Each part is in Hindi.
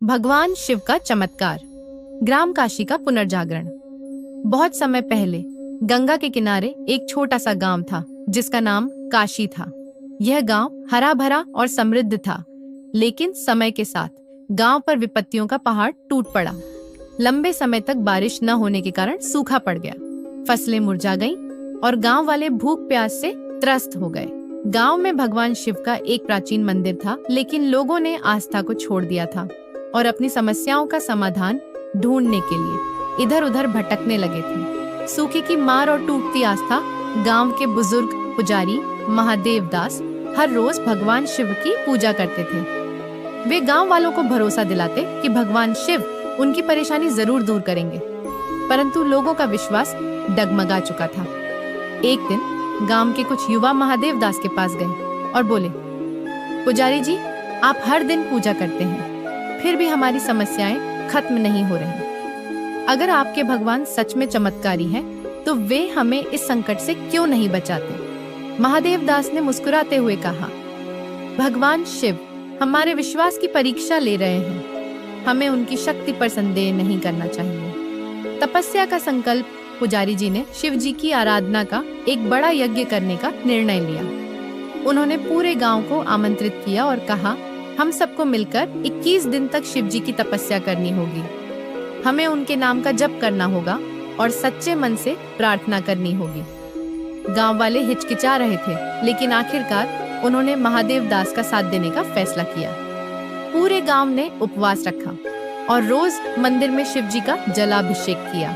भगवान शिव का चमत्कार। ग्राम काशी का पुनर्जागरण। बहुत समय पहले गंगा के किनारे एक छोटा सा गांव था जिसका नाम काशी था। यह गांव हरा भरा और समृद्ध था, लेकिन समय के साथ गांव पर विपत्तियों का पहाड़ टूट पड़ा। लंबे समय तक बारिश न होने के कारण सूखा पड़ गया, फसलें मुरझा गईं और गांव वाले भूख प्यास से त्रस्त हो गए। गांव में भगवान शिव का एक प्राचीन मंदिर था, लेकिन लोगों ने आस्था को छोड़ दिया था और अपनी समस्याओं का समाधान ढूंढने के लिए इधर उधर भटकने लगे थे। सूखे की मार और टूटती आस्था। गांव के बुजुर्ग पुजारी महादेव दास हर रोज भगवान शिव की पूजा करते थे। वे गांव वालों को भरोसा दिलाते कि भगवान शिव उनकी परेशानी जरूर दूर करेंगे, परंतु लोगों का विश्वास डगमगा चुका था। एक दिन गांव के कुछ युवा महादेव दास के पास गए और बोले, पुजारी जी, आप हर दिन पूजा करते हैं, फिर भी हमारी समस्याएं खत्म नहीं हो रही। अगर आपके भगवान सच में चमत्कारी हैं, तो वे हमें इस संकट से क्यों नहीं बचाते? महादेव दास ने मुस्कुराते हुए कहा, भगवान शिव हमारे विश्वास की परीक्षा ले रहे हैं। हमें उनकी शक्ति पर संदेह नहीं करना चाहिए। तपस्या का संकल्प पुजारी जी ने शिव जी की आराधना का एक बड़ा यज्ञ करने का निर्णय लिया। उन्होंने पूरे गांव को आमंत्रित किया और कहा, हम सबको मिलकर 21 दिन तक शिव जी की तपस्या करनी होगी। हमें उनके नाम का जप करना होगा और सच्चे मन से प्रार्थना करनी होगी। गांव वाले हिचकिचा रहे थे, लेकिन आखिरकार उन्होंने महादेव दास का साथ देने का फैसला किया। पूरे गांव ने उपवास रखा और रोज मंदिर में शिव जी का जलाभिषेक किया।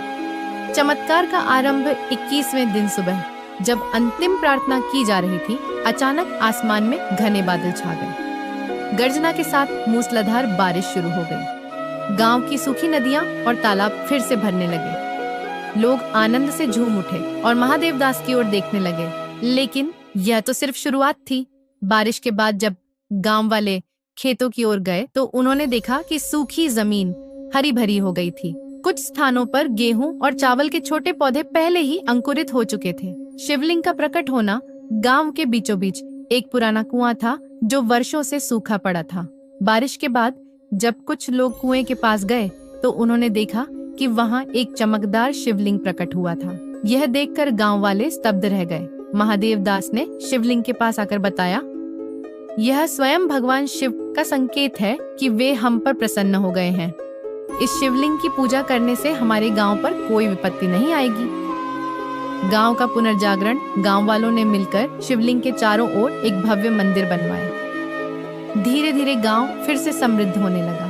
चमत्कार का आरंभ 21वें दिन सुबह, जब अंतिम प्रार्थना की जा रही थी, अचानक आसमान में घने बादल छा गए। गर्जना के साथ मूसलाधार बारिश शुरू हो गई। गांव की सूखी नदियां और तालाब फिर से भरने लगे। लोग आनंद से झूम उठे और महादेव दास की ओर देखने लगे। लेकिन यह तो सिर्फ शुरुआत थी। बारिश के बाद जब गांव वाले खेतों की ओर गए, तो उन्होंने देखा कि सूखी जमीन हरी भरी हो गई थी। कुछ स्थानों पर गेहूं और चावल के छोटे पौधे पहले ही अंकुरित हो चुके थे। शिवलिंग का प्रकट होना। गांव के बीचों बीच एक पुराना कुआं था जो वर्षों से सूखा पड़ा था। बारिश के बाद जब कुछ लोग कुएं के पास गए, तो उन्होंने देखा कि वहां एक चमकदार शिवलिंग प्रकट हुआ था। यह देखकर गांव वाले स्तब्ध रह गए। महादेव दास ने शिवलिंग के पास आकर बताया, यह स्वयं भगवान शिव का संकेत है कि वे हम पर प्रसन्न हो गए हैं। इस शिवलिंग की पूजा करने से हमारे गांव पर कोई विपत्ति नहीं आएगी। गांव का पुनर्जागरण। गांव वालों ने मिलकर शिवलिंग के चारों ओर एक भव्य मंदिर बनवाया। धीरे धीरे गांव फिर से समृद्ध होने लगा।